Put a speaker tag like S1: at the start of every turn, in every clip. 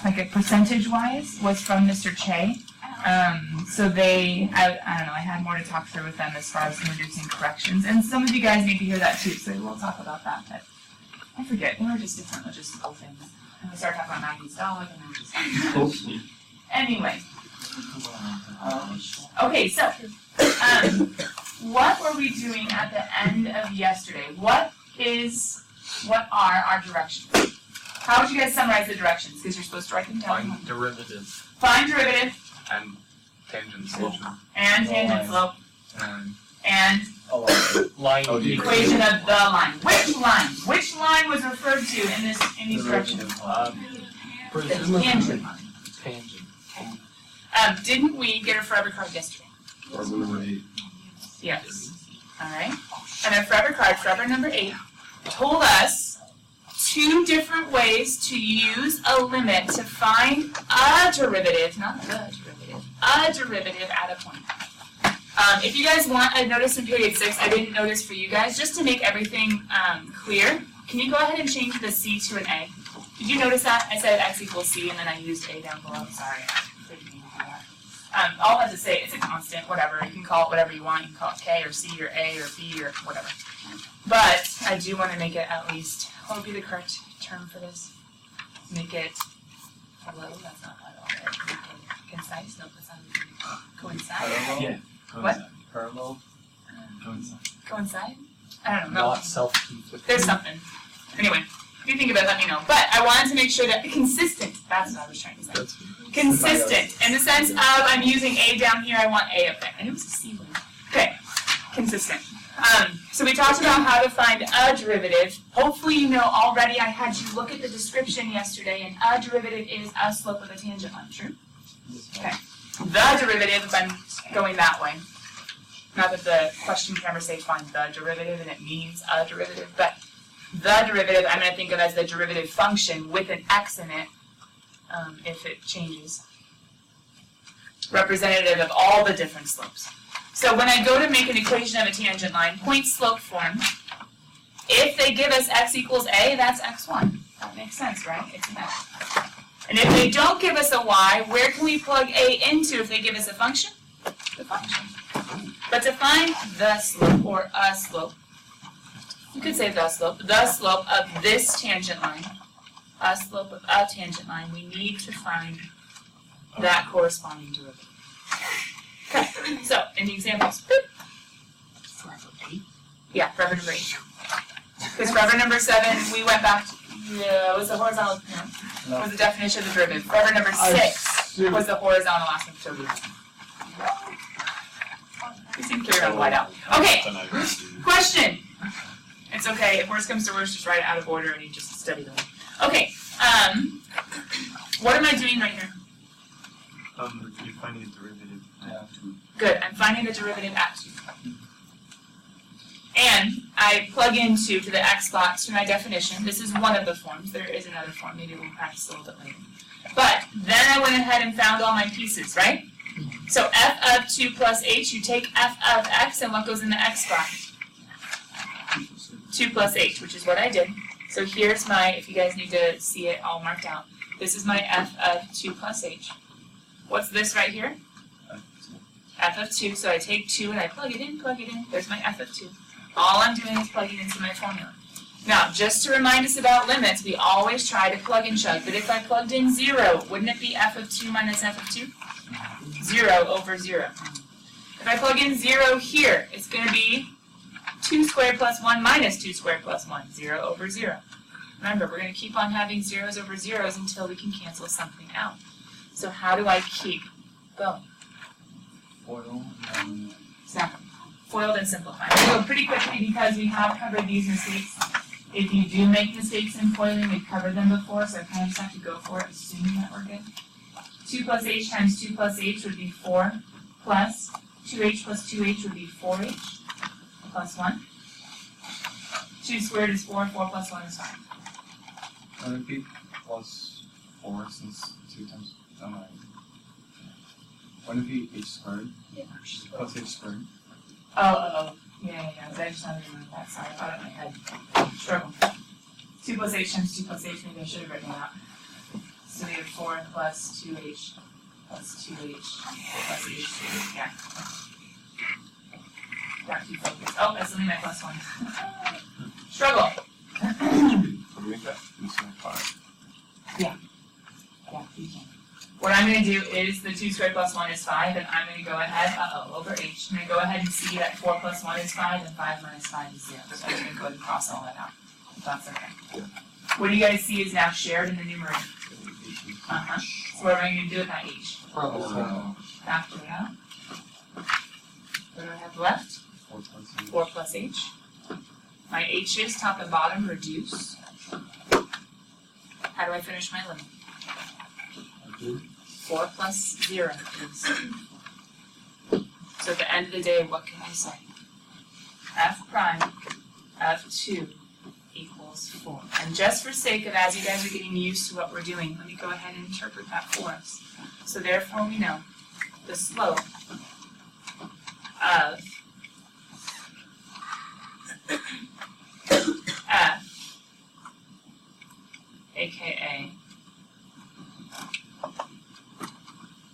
S1: like a percentage-wise, was from Mr. Che. So they, I don't know, I had more to talk through with them as far as reducing corrections. And some of you guys need to hear that too, so we'll talk about that. But I forget, they were just different logistical things. And we started talking about Maggie's dog, and then we just... Anyway. Okay, so, what were we doing at the end of yesterday? What are our directions? How would you guys summarize the directions? Because you're supposed to write them down.
S2: Find derivative.
S1: Find derivative.
S2: And tangent slope.
S1: And tangent slope. And
S2: line.
S1: Equation of the line. Which line? Which line was referred to in these directions? The tangent line.
S2: Tangent.
S1: Didn't we get a forever card yesterday?
S3: Forever number 8.
S1: Yes. Alright. And our forever card, forever number 8, told us 2 different ways to use a limit to find a derivative, not the derivative, a derivative at a point. If you guys want a notice in period 6, I didn't notice for you guys, just to make everything clear, can you go ahead and change the C to an A? Did you notice that? I said X equals C and then I used A down below. Sorry, I didn't mean to do that. All I have to say, it's a constant, whatever. You can call it whatever you want. You can call it K or C or A or B or whatever. But I do want to make it at least, what would be the correct term for this? Make it hello, that's not hello, right? Make it concise? No, that's not coincide?
S3: Parallel?
S2: Yeah.
S1: What?
S3: Parallel? Coincide.
S1: Coincide? I don't know.
S2: Not self-conflicting.
S1: There's something. Anyway, if you think of it, let me know. But I wanted to make sure that consistent, that's what I was trying to say.
S3: That's
S1: Consistent, in the sense of I'm using A down here, I want A up there. And it was a C one. Okay, consistent. So we talked about how to find a derivative. Hopefully you know already, I had you look at the description yesterday, and a derivative is a slope of a tangent line, true? Okay. The derivative, if I'm going that way. Not that the question can ever say find the derivative and it means a derivative, but the derivative I'm going to think of as the derivative function with an x in it, if it changes. Representative of all the different slopes. So when I go to make an equation of a tangent line, point slope form, if they give us x equals a, that's x1. That makes sense, right? It's an x. And if they don't give us a y, where can we plug a into if they give us a function? The function. But to find the slope, or a slope, you could say the slope of this tangent line, a slope of a tangent line, we need to find that corresponding derivative. Okay, so in the examples,
S2: Forever 8?
S1: yeah, forever number 8. Because forever number 7, we went back to, what was the horizontal, what was the definition of the derivative? Forever number 6 was the horizontal asymptote. You seem clear on whiteout. Okay, question. It's okay, if worst comes to worst, just write it out of order and you just study them. Okay, what am I doing right here?
S3: You're finding a derivative at 2.
S1: Good, I'm finding the derivative at 2. And I plug into to the x box for my definition. This is one of the forms. There is another form. Maybe we'll practice a little bit later. But then I went ahead and found all my pieces, right? So f of 2 plus h, you take f of x, and what goes in the x box? 2 plus h, which is what I did. So here's my, if you guys need to see it all marked out, this is my f of 2 plus h. What's this right here? F of 2, so I take 2 and I plug it in, there's my f of 2. All I'm doing is plugging into my formula. Now, just to remind us about limits, we always try to plug and chug, but if I plugged in 0, wouldn't it be f of 2 minus f of 2? 0 over 0. If I plug in 0 here, it's going to be 2 squared plus 1 minus 2 squared plus 1, 0 over 0. Remember, we're going to keep on having zeros over zeros until we can cancel something out. So how do I keep going?
S3: Foil.
S1: Exactly. Foiled and simplified. We'll go pretty quickly because we have covered these mistakes. If you do make mistakes in foiling, we've covered them before, so I kind of just have to go for it, assuming that we're good. 2 plus h times 2 plus h would be 4 plus 2h plus 2h would be 4h plus 1. 2 squared is 4, 4 plus 1 is 5.
S3: Would it be plus 4 since 2 times... Wouldn't it be h squared?
S1: Yeah.
S3: Plus h squared.
S1: Oh. Yeah. I just had to remember that. Sorry, I got it in my head. Struggle. 2 plus h times 2 plus h, maybe I should have written that out. So we have 4 plus 2h plus 2h plus h2. Yeah. Got to focus. Oh, that's only my plus 1. Struggle.
S3: Can we make that into 5?
S1: Yeah, you can. What I'm going to do is the 2 squared plus 1 is 5, and I'm going to go ahead, over h. I'm going to go ahead and see that 4 plus 1 is 5, and 5 minus 5 is 0. So I'm just going to go ahead and cross all that out, if that's okay.
S3: Yeah.
S1: What do you guys see is now shared in the numerator? So what am I going to do with that h? Factor it out. What do I have left? 4 plus h. My h's, top and bottom, reduce. How do I finish my limit? 4 plus 0 is. So at the end of the day, what can I say? F prime of 2 equals 4. And just for sake of, as you guys are getting used to what we're doing, let me go ahead and interpret that for us. So therefore we know the slope of F, aka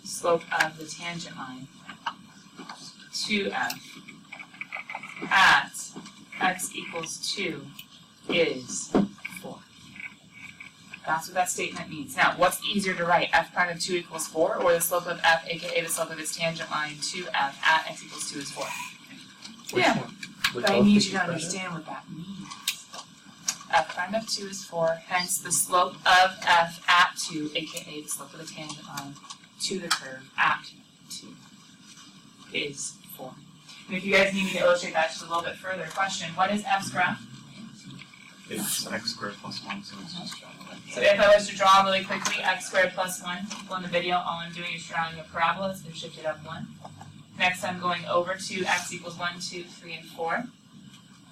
S1: slope of the tangent line, to F at x equals 2 is 4. That's what that statement means. Now, what's easier to write? F prime of 2 equals 4, or the slope of F, aka the slope of its tangent line to F at x equals 2 is 4? Yeah, but I need you to understand what that means. F prime of 2 is 4, hence the slope of F at 2, aka the slope of the tangent line to the curve at 2 is 4. And if you guys need me to illustrate that just a little bit further, question, what is F's graph?
S3: It's x squared plus 1, so it's just
S1: So if I was to draw really quickly, x squared plus 1, people in the video, all I'm doing is drawing a parabola, so shift it up 1. Next I'm going over to x equals 1, 2, 3, and 4.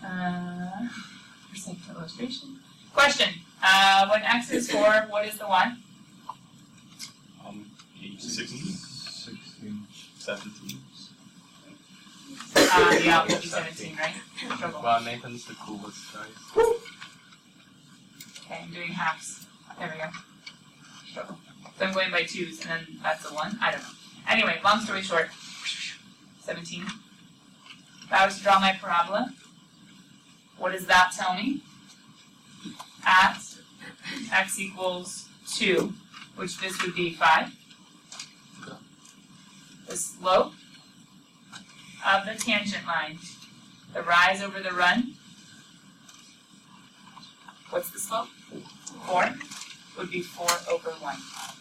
S1: For sake of illustration. Question, when x is 4, what is the y?
S3: 16, 17.
S1: Yeah, it would be 17, right? Struggle.
S2: Well, Nathan's the coolest guy.
S1: Okay, I'm doing halves. There we go. Struggle. So I'm going by 2s, and then that's a 1? I don't know. Anyway, long story short, 17. If I was to draw my parabola, what does that tell me? At x equals 2, which this would be 5. The slope of the tangent line, the rise over the run, what's the slope? 4 would be 4 over 1.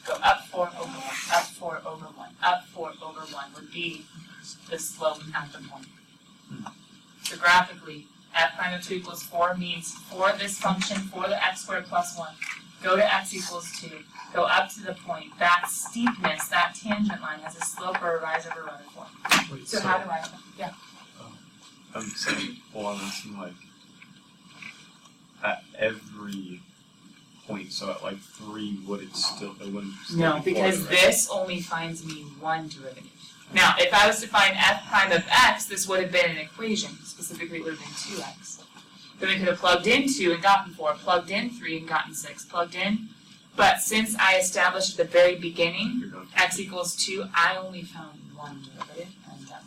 S1: Go up 4 over 1, up 4 over 1, up 4 over 1 would be the slope at the point. So graphically, f prime of 2 equals 4 means for this function, for the x squared plus 1, go to x equals 2, go up to the point. That steepness, that tangent line, has a slope or a rise over run of 4.
S3: Wait,
S1: So how do I, yeah.
S3: I'm saying, well, I'm seeing like at every point, so at like 3, would it wouldn't still
S1: No,
S3: be
S1: because
S3: 4, right?
S1: this only finds me one derivative. Now, if I was to find f prime of x, this would have been an equation. Specifically, it would have been 2x. Then we could have plugged in 2 and gotten 4, plugged in 3 and gotten 6, plugged in. But since I established at the very beginning, x equals 2, I only found one derivative, and done.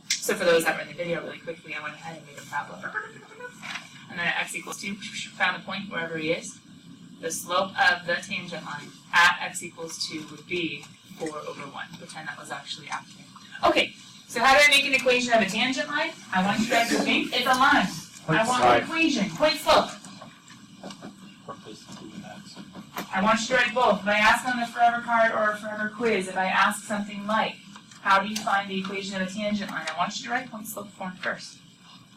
S1: So for those that were in the video really quickly, I went ahead and made a parabola. And then at x equals 2, found the point wherever he is. The slope of the tangent line at x equals 2 would be 4 over 1. Pretend that was actually accurate. Okay, so how do I make an equation of a tangent line? I want you guys to think it's a line. I want an equation, point slope. I want you to write both. If I ask on the forever card or a forever quiz, if I ask something like, how do you find the equation of a tangent line? I want you to write point slope form first.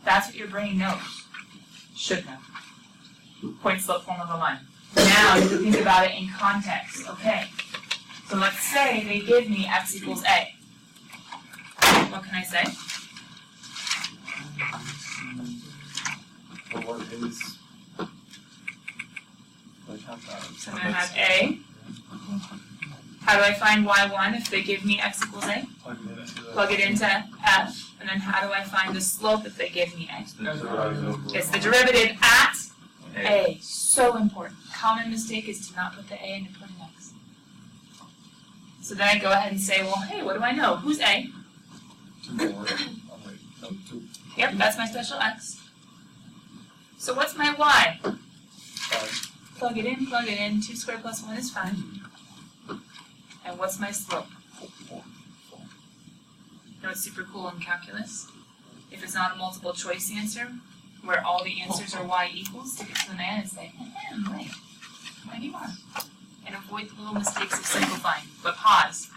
S1: That's what your brain knows. Should know. Point slope form of a line. Now you have to think about it in context. Okay. So let's say they give me x equals a. What can I say?
S3: But what is
S1: So I'm going to have a. How do I find y1 if they give me x equals a? Plug it into f. And then how do I find the slope if they give me a? It's the derivative at A. So important. Common mistake is to not put the A and to put an X. So then I go ahead and say, well, hey, what do I know? Who's A?
S3: 2 more. Oh, wait. No, 2.
S1: Yep, that's my special X. So what's my Y?
S3: 5.
S1: Plug it in. 2 squared plus 1 is 5. And what's my slope?
S3: 4.
S1: You know what's super cool in calculus? If it's not a multiple choice answer, where all the answers are Y equals, stick it to the man and say, wait, why do you want? And avoid the little mistakes of simplifying. But pause.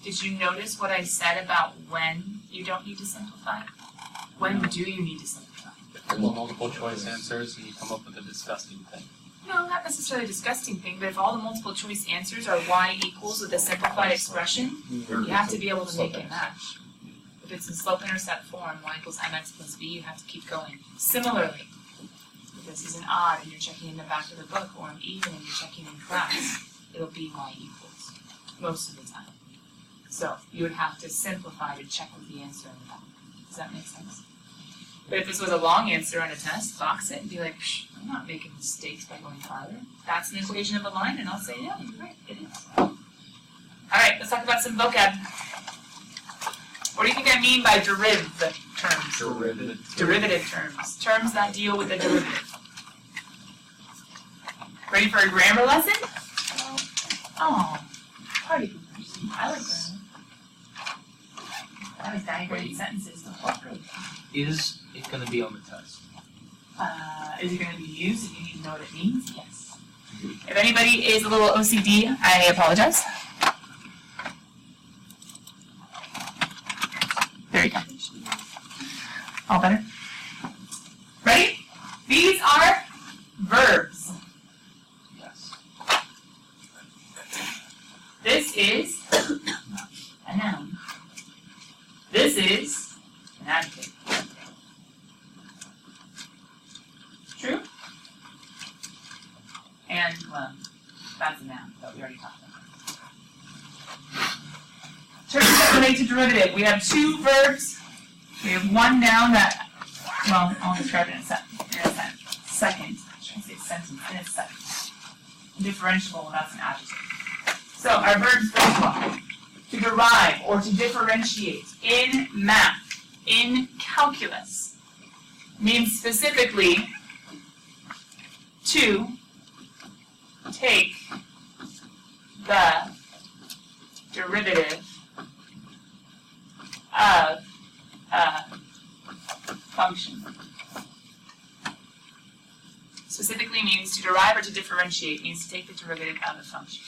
S1: Did you notice what I said about when you don't need to simplify? When do you need to simplify?
S2: There's multiple choice answers and you come up with a disgusting thing.
S1: No, not necessarily a disgusting thing, but if all the multiple choice answers are Y equals with a simplified expression, you have to be able to make it match. If it's in slope-intercept form, Y equals mx plus b, you have to keep going. Similarly, if this is an odd and you're checking in the back of the book, or an even and you're checking in class, it'll be Y equals, most of the time. So you would have to simplify to check with the answer in the back. Does that make sense? But if this was a long answer on a test, box it and be like, I'm not making mistakes by going farther. That's an equation of a line, and I'll say, yeah, you're right, it is. All right, let's talk about some vocab. What do you think I mean by derivative terms? Derivative terms. Terms that deal with a derivative. Ready for a grammar lesson? Oh, party poopers. I like grammar. I like diagramming sentences.
S2: Is it going to be on the test?
S1: Is it going to be used if you need to know what it means? Yes. If anybody is a little OCD, I apologize. There you go. All better? Ready? These are verbs.
S2: Yes.
S1: This is a noun. This is an adjective. True? And, well, that's a noun that we already talked about. Terms that relate to derivative. We have 2 verbs. We have 1 noun that, well, I'll describe it in a second. Second. I should say sentence in a second. Differentiable, that's an adjective. So our verbs, first of all, to derive or to differentiate in math, in calculus, means specifically to take the derivative of a function. Specifically means to derive or to differentiate, means to take the derivative of a function.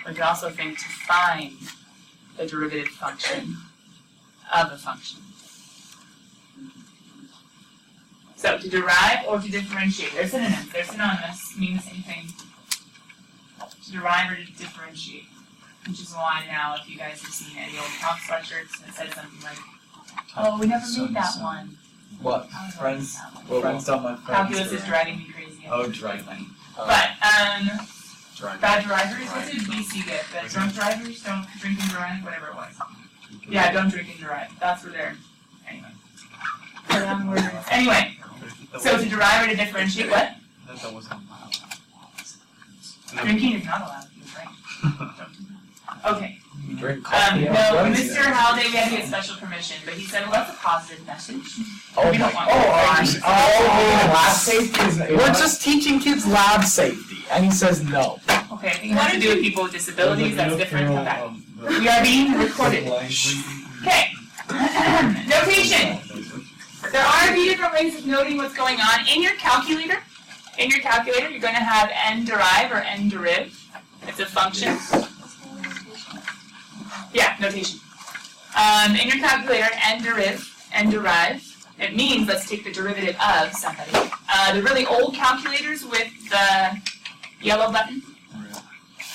S1: We could also think to find the derivative function of a function. So, to derive or to differentiate. They're synonyms. They're synonymous. Mean the same thing. To derive or to differentiate. Which is why now, if you guys have seen any old pop sweatshirts, it says something like, oh, we never made that one.
S4: What?
S1: Friends.
S4: Friends on my friends.
S1: Calculus is driving me crazy.
S4: Oh, driving.
S1: But,
S3: Driving.
S1: bad drivers, what did BC get? That drunk drivers don't drink and drive, whatever it was. Yeah, don't drink and drive. That's where they're, anyway. Anyway, so to derive or to differentiate what?
S3: That wasn't allowed.
S1: Drinking is not allowed, you're right. Okay.
S4: You drink
S1: No,
S4: coffee on Wednesday.
S1: Mr. Halliday, we had to get special permission, but he said, well, that's a positive message.
S4: Oh
S1: We
S4: my
S1: don't want
S4: gosh.
S1: that.
S4: Oh, lab safety is. We're just teaching kids lab safety. And he says no.
S1: Okay, I think it has to do with people with disabilities, that's different. Come back. We are being recorded. Okay. Notation. There are a few different ways of noting what's going on. In your calculator, you're going to have n derive or n derive. It's a function. Yeah, notation. In your calculator, n derive, it means let's take the derivative of somebody. The really old calculators with the yellow button,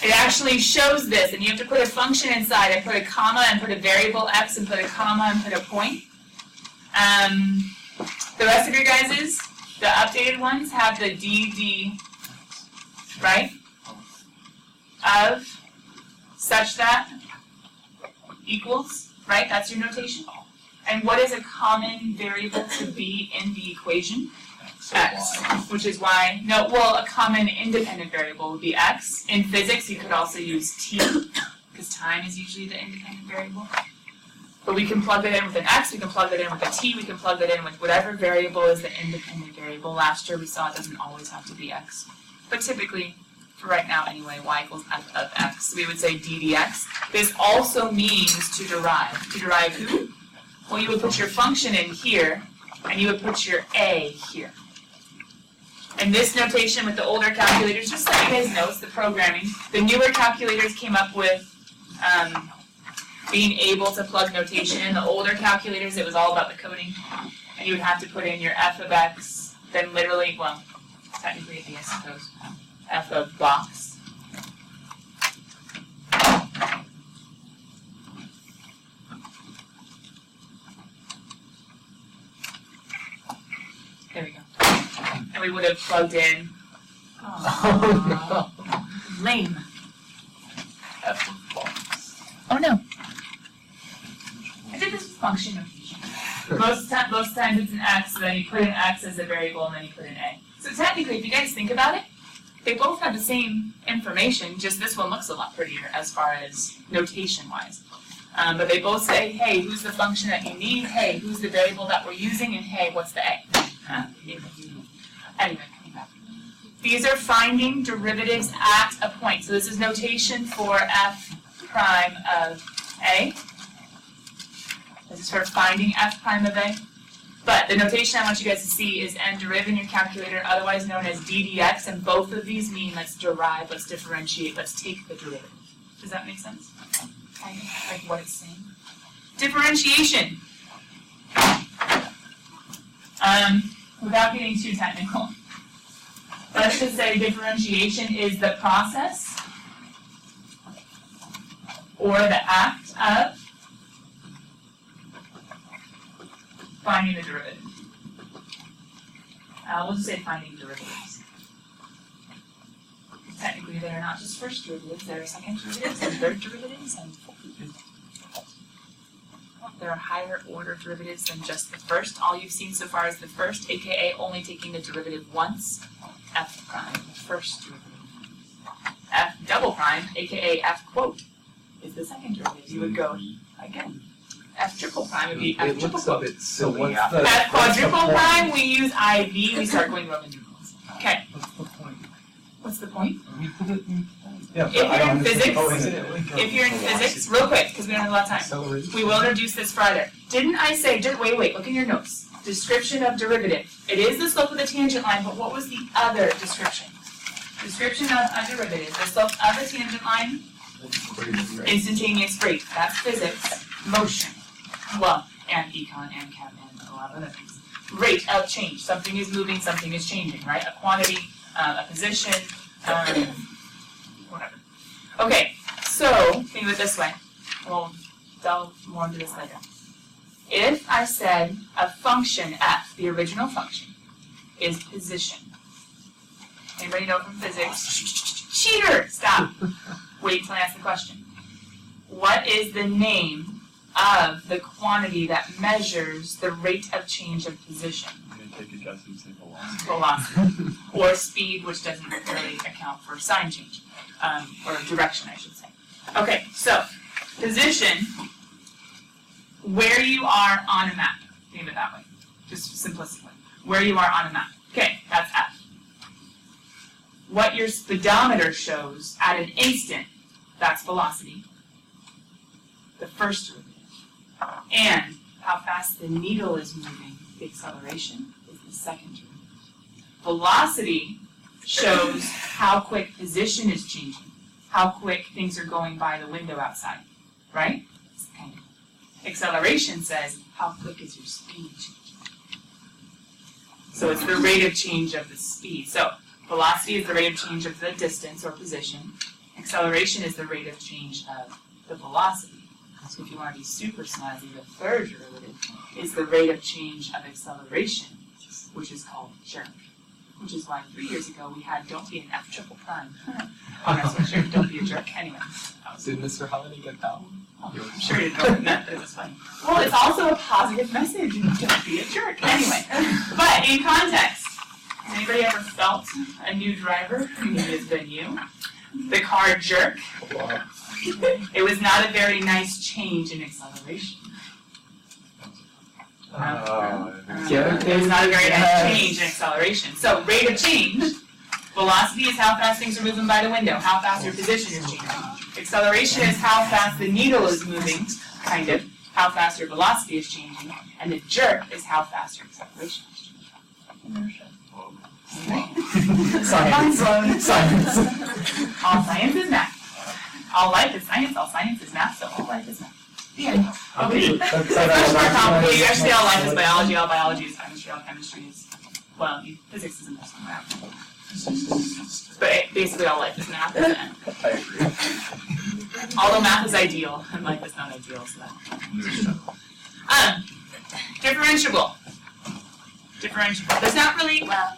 S1: it actually shows this, and you have to put a function inside. I put a comma and put a variable x and put a comma and put a point. The rest of your guys's, the updated ones, have the dd, right? Of such that equals, right? That's your notation. And what is a common variable to be in the equation? X, which is why, a common independent variable would be x. In physics, you could also use t, because time is usually the independent variable. But we can plug that in with an x, we can plug that in with a t, we can plug that in with whatever variable is the independent variable. Last year we saw it doesn't always have to be x. But typically, for right now anyway, y equals f of x. So we would say d dx. This also means to derive. To derive who? Well, you would put your function in here, and you would put your a here. And this notation with the older calculators, just so you guys know, it's the programming. The newer calculators came up with being able to plug notation in. The older calculators, it was all about the coding. And you would have to put in your f of x, then literally, well, technically it'd be, I suppose, f of box. There we go. And we would have plugged in.
S4: Oh no.
S1: Lame.
S3: F of box.
S1: Oh no. I did this with function notation. Most times it's an x, so then you put in x as a variable, and then you put in a. So technically, if you guys think about it, they both have the same information, just this one looks a lot prettier as far as notation-wise. But they both say, hey, who's the function that you need? Hey, who's the variable that we're using? And hey, what's the a? Anyway, coming back. These are finding derivatives at a point. So this is notation for f prime of a. This is for finding f prime of a. But the notation I want you guys to see is n derive in your calculator, otherwise known as d dx, and both of these mean let's derive, let's differentiate, let's take the derivative. Does that make sense? Kind of like what it's saying. Differentiation. Without getting too technical, let's just say differentiation is the process or the act of finding the derivative. We'll just say finding derivatives. Technically, they are not just first derivatives, there are second derivatives and third derivatives and there are higher order derivatives than just the first. All you've seen so far is the first, aka only taking the derivative once, f prime, the first derivative. F double prime, aka f quote, is the second derivative. You would go again. F triple prime would be f triple quote.
S4: So what's
S1: F quadruple prime, we use IV, we start going Roman numerals. Okay. What's the point?
S4: Yeah,
S1: If you're in physics, real quick, because we don't have a lot of time, we will introduce this Friday. Didn't I say, wait, look in your notes. Description of derivative. It is the slope of the tangent line, but what was the other description? Description of a derivative. The slope of the tangent line, instantaneous rate. That's physics. Motion. Well, and econ and chem and a lot of other things. Rate of change. Something is moving, something is changing, right? A quantity, a position, whatever. Okay, so think of it this way. We'll delve more into this later. If I said a function f, the original function, is position. Anybody know from physics? Cheater! Stop. Wait till I ask the question. What is the name of the quantity that measures the rate of change of position?
S3: I'm going to take a guess and say velocity.
S1: Velocity. Or speed, which doesn't really account for sign change. Or direction, I should say. Okay, so position, where you are on a map. Think of it that way, just simplistically. Where you are on a map. Okay, that's F. What your speedometer shows at an instant, that's velocity. The first derivative. And how fast the needle is moving, the acceleration, is the second derivative. Velocity shows how quick position is changing, how quick things are going by the window outside, right? Kind of. Acceleration says how quick is your speed changing. So it's the rate of change of the speed. So velocity is the rate of change of the distance or position. Acceleration is the rate of change of the velocity. So if you want to be super snazzy, the third derivative is the rate of change of acceleration, which is called jerk. Which is why 3 years ago we had don't be an F triple prime. I'm not so sure, don't be a jerk. Anyway.
S4: Did Mr. Holiday get that one?
S1: I'm sure you didn't know that, but it was funny. Well, it's also a positive message, and don't be a jerk. Anyway, but in context, has anybody ever felt a new driver? Maybe it's been you. The car jerk. It was not a very nice change in acceleration. It was not a very nice change in acceleration. So rate of change, velocity is how fast things are moving by the window, how fast your position is changing. Acceleration is how fast the needle is moving, kind of, how fast your velocity is changing. And the jerk is how fast your acceleration is changing.
S4: Science. Science.
S1: All science is math. All life is science, all science is math, so all life is math. The end. Okay. It's much more complicated. Actually, all life is biology, all biology is chemistry, all chemistry is, well, physics is interesting math. But basically all life is math, isn't it?
S3: I agree.
S1: Although math is ideal, and life is not ideal, so that. Differentiable. Differentiable. There's not really, well,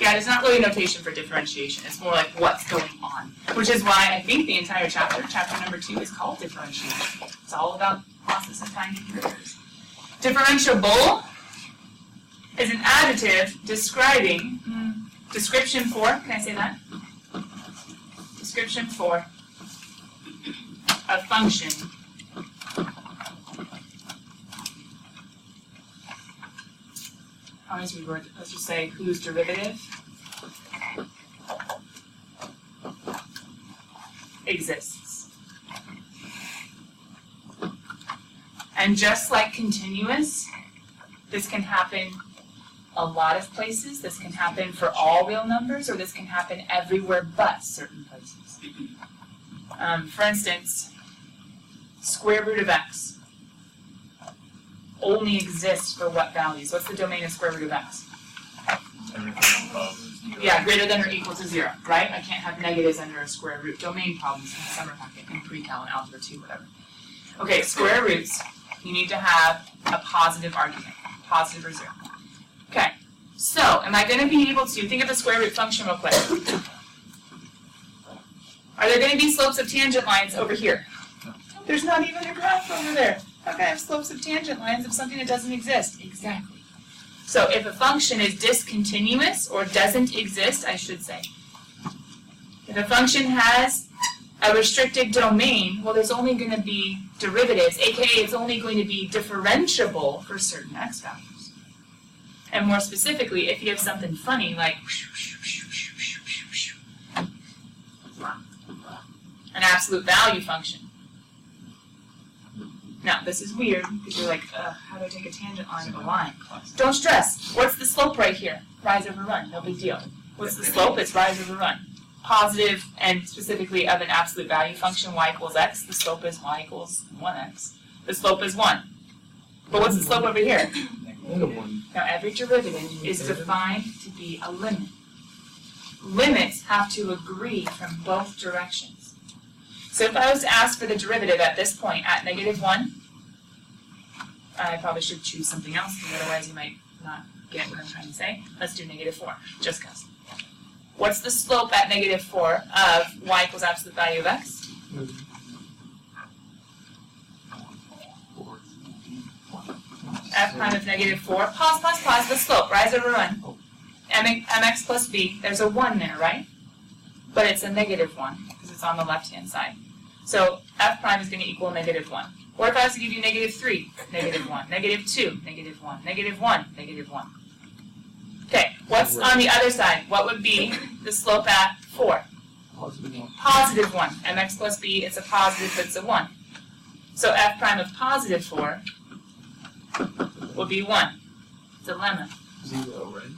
S1: yeah, there's not really notation for differentiation. It's more like what's going on, which is why I think the entire chapter, chapter number 2, is called differentiation. It's all about process of finding derivatives. Differentiable is an adjective describing, description for, can I say that? Description for a function let's just say whose derivative exists. And just like continuous, this can happen a lot of places. This can happen for all real numbers, or this can happen everywhere but certain places. For instance, square root of x only exists for what values? What's the domain of square root of x?
S3: Everything above is 0.
S1: Yeah, greater than or equal to 0, right? I can't have negatives under a square root. Domain problems in the summer packet, in pre-cal and algebra 2, whatever. Okay, square roots, you need to have a positive argument, positive or 0. Okay, so am I going to be able to, think of the square root function real quick. Are there going to be slopes of tangent lines over here? There's not even a graph over there. How can I have slopes of tangent lines of something that doesn't exist? Exactly. So if a function is discontinuous, or doesn't exist, I should say, if a function has a restricted domain, well, there's only going to be derivatives, aka it's only going to be differentiable for certain x values. And more specifically, if you have something funny like an absolute value function. Now, this is weird, because you're like, how do I take a tangent line of a line? Don't stress. What's the slope right here? Rise over run, no big deal. What's the slope? It's rise over run. Positive, and specifically of an absolute value function, y equals x, the slope is y equals 1x. The slope is 1. But what's the slope over here? Now, every derivative is defined to be a limit. Limits have to agree from both directions. So if I was to ask for the derivative at this point, at -1, I probably should choose something else, because otherwise you might not get what I'm trying to say. Let's do -4, just because. What's the slope at -4 of y equals absolute value of x? F prime of -4, pause, the slope, rise over run. Mx plus b, there's a 1 there, right? But it's a -1, because it's on the left-hand side. So f prime is going to equal -1. What if I was to give you -3, -1, -2, -1, -1, -1? Okay, what's on the other side? What would be the slope at 4? Positive 1. Mx plus b, it's a positive, but it's a 1. So f prime of +4 will be 1. Dilemma.
S3: 0, right?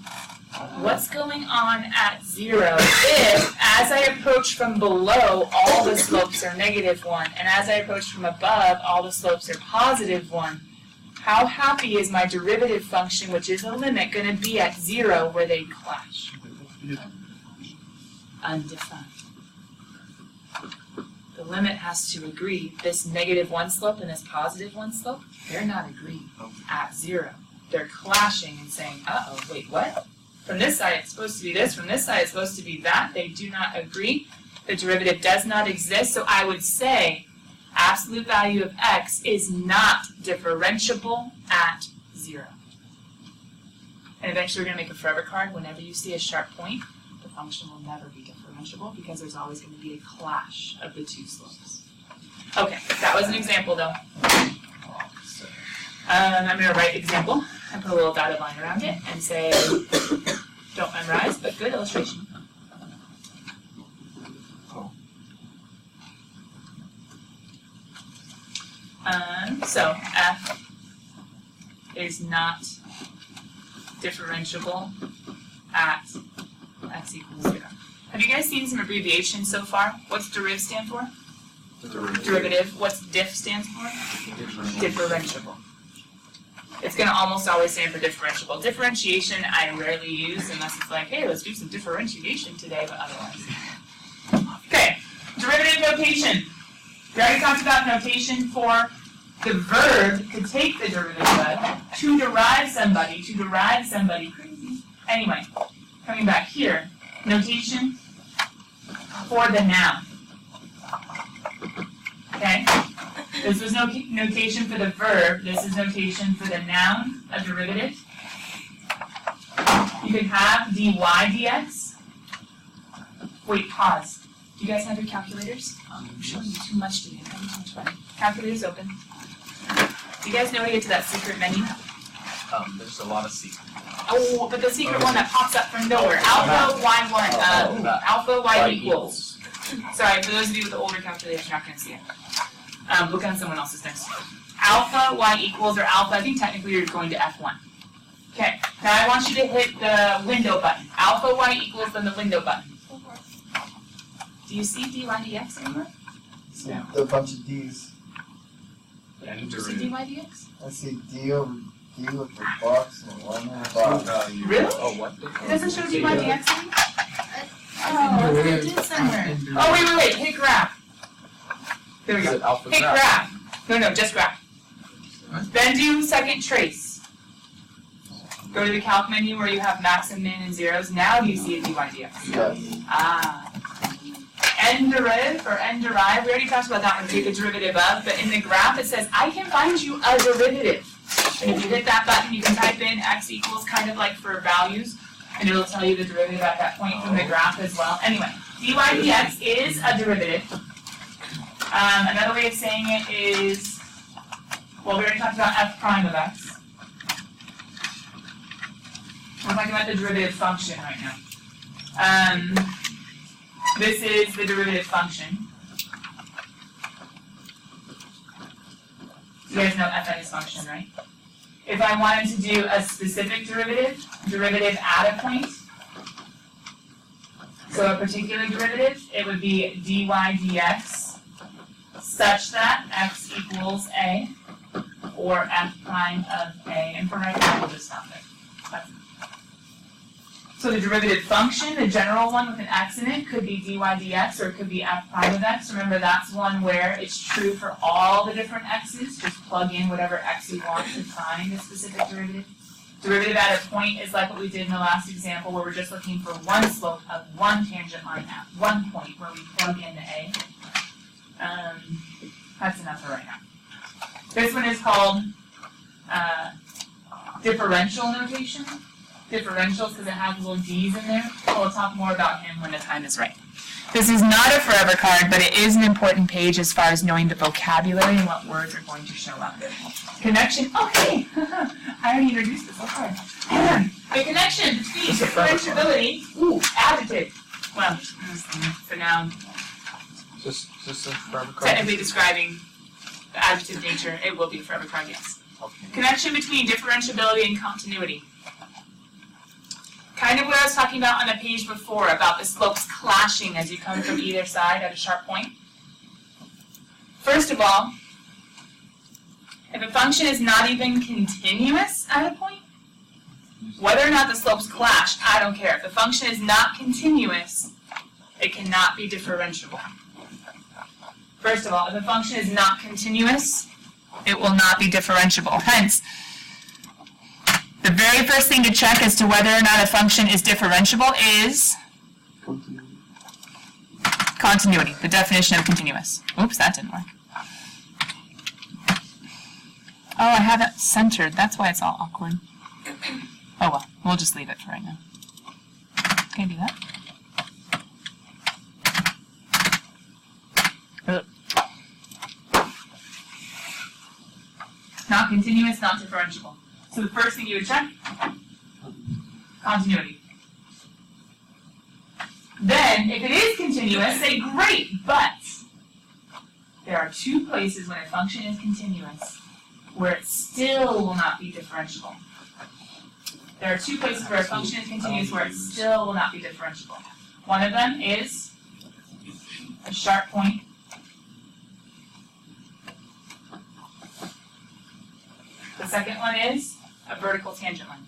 S1: What's going on at 0 if, as I approach from below, all the slopes are -1, and as I approach from above, all the slopes are +1? How happy is my derivative function, which is a limit, going to be at 0 where they clash? Undefined. The limit has to agree. This -1 slope and this +1 slope, they're not agreeing at 0. They're clashing and saying, uh-oh, wait, what? From this side it's supposed to be this, from this side it's supposed to be that. They do not agree. The derivative does not exist, so I would say absolute value of x is not differentiable at 0. And eventually we're going to make a forever card. Whenever you see a sharp point, the function will never be differentiable because there's always going to be a clash of the two slopes. Okay, that was an example though. I'm going to write example and put a little dotted line around it and say, don't memorize, but good illustration. So f is not differentiable at x equals 0. Have you guys seen some abbreviations so far? What's deriv stand for? Derivative. What's diff stands for? Differentiable. It's going to almost always stand for differentiable. Differentiation I rarely use unless it's like, hey, let's do some differentiation today, but otherwise. Okay, derivative notation. We already talked about notation for the verb to take the derivative of, to derive somebody, crazy. Anyway, coming back here, notation for the noun. Okay? This was notation for the verb, this is notation for the noun, a derivative. You could have dy dx. Wait, pause. Do you guys have your calculators? I'm showing you too much today. I'm having too much fun. Calculators open. Do you guys know how to get to that secret menu?
S2: There's a lot of secrets.
S1: Oh, but the secret one that pops up from nowhere. Alpha y1, alpha y equals. Sorry, for those of you with the older calculators, you're not going to see it. Look on someone else's next. Alpha y equals, or alpha, I think technically you're going to F1. Okay, now I want you to hit the window button. Alpha y equals, then the window button. Do you see dy dx anywhere?
S5: Yeah. A bunch of D's.
S1: Do you see dy dx?
S5: I see D over D with the box and 1 in the box.
S1: Really?
S2: Oh, what?
S1: It doesn't show dy dx anymore? Oh, it did somewhere. Oh, wait, hit graph. There we go.
S2: Is it alpha
S1: Hit
S2: graph?
S1: graph. No, just graph. Then do second trace. Go to the calc menu where you have max and min and zeros. Now do you see a dy dx?
S5: Yes.
S1: Ah. N deriv or n derive, we already talked about that one, take a derivative of, but in the graph it says, I can find you a derivative. And if you hit that button, you can type in x equals kind of like for values, and it'll tell you the derivative at that point from the graph as well. Anyway, dy dx is a derivative. Another way of saying it is, well, we already talked about f prime of x. We're talking about the derivative function right now. This is the derivative function. You guys know fn's function, right? If I wanted to do a specific derivative at a point, so a particular derivative, it would be dy dx such that x equals a, or f prime of a, and for right now we'll just stop there. So the derivative function, the general one with an x in it, could be dy dx or it could be f prime of x. Remember, that's one where it's true for all the different x's. Just plug in whatever x you want to find a specific derivative. Derivative at a point is like what we did in the last example where we're just looking for one slope of one tangent line at one point where we plug in the a. That's enough for right now. This one is called differential notation. Differentials because it has little d's in there. We'll talk more about him when the time is right. This is not a forever card, but it is an important page as far as knowing the vocabulary and what words are going to show up. Connection, okay. I already introduced this, okay. The connection between differentiability, adjective. Well, for now,
S2: Just a forever card.
S1: technically describing the adjective nature, it will be a forever card, yes.
S2: Okay.
S1: Connection between differentiability and continuity. Kind of what I was talking about on the page before, about the slopes clashing as you come from either side at a sharp point. First of all, if a function is not even continuous at a point, whether or not the slopes clash, I don't care. If the function is not continuous, it cannot be differentiable. First of all, if a function is not continuous, it will not be differentiable. Hence, the very first thing to check as to whether or not a function is differentiable is continuity, the definition of continuous. Oops, that didn't work. Oh, I have it centered. That's why it's all awkward. Oh well, we'll just leave it for right now. Can I do that? Not continuous, not differentiable. So the first thing you would check, continuity. Then, if it is continuous, say great, but there are two places when a function is continuous where it still will not be differentiable. There are two places where a function is continuous where it still will not be differentiable. One of them is a sharp point. The second one is a vertical tangent line.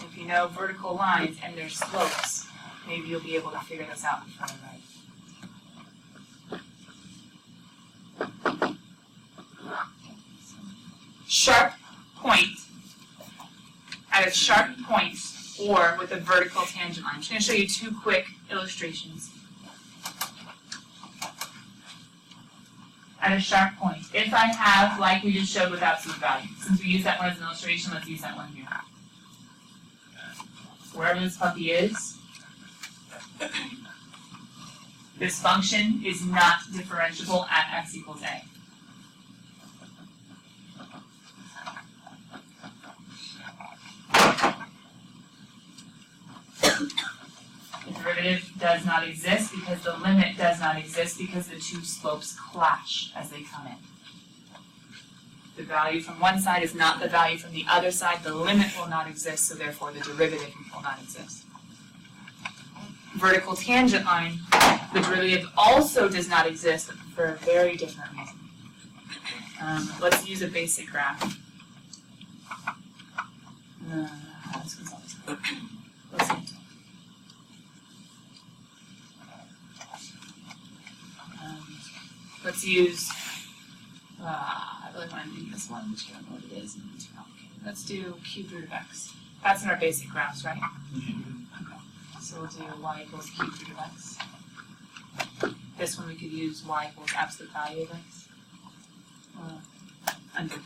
S1: If you know vertical lines and their slopes, maybe you'll be able to figure this out before I write. Sharp point at a sharp point or with a vertical tangent line. I'm just going to show you two quick illustrations. At a sharp point. If I have, like we just showed with absolute value, since we used that one as an illustration, let's use that one here. Wherever this puppy is, this function is not differentiable at x equals a. The derivative does not exist because the limit does not exist because the two slopes clash as they come in. The value from one side is not the value from the other side. The limit will not exist, so therefore the derivative will not exist. Vertical tangent line, the derivative also does not exist, but for a very different reason. Let's use a basic graph. Let's see. Let's use, I really want to do this one, but you don't know what it is, and it's too complicated. Let's do cube root of x. That's in our basic graphs, right? Okay. So we'll do y equals cube root of x. This one we could use y equals absolute value of x. Under.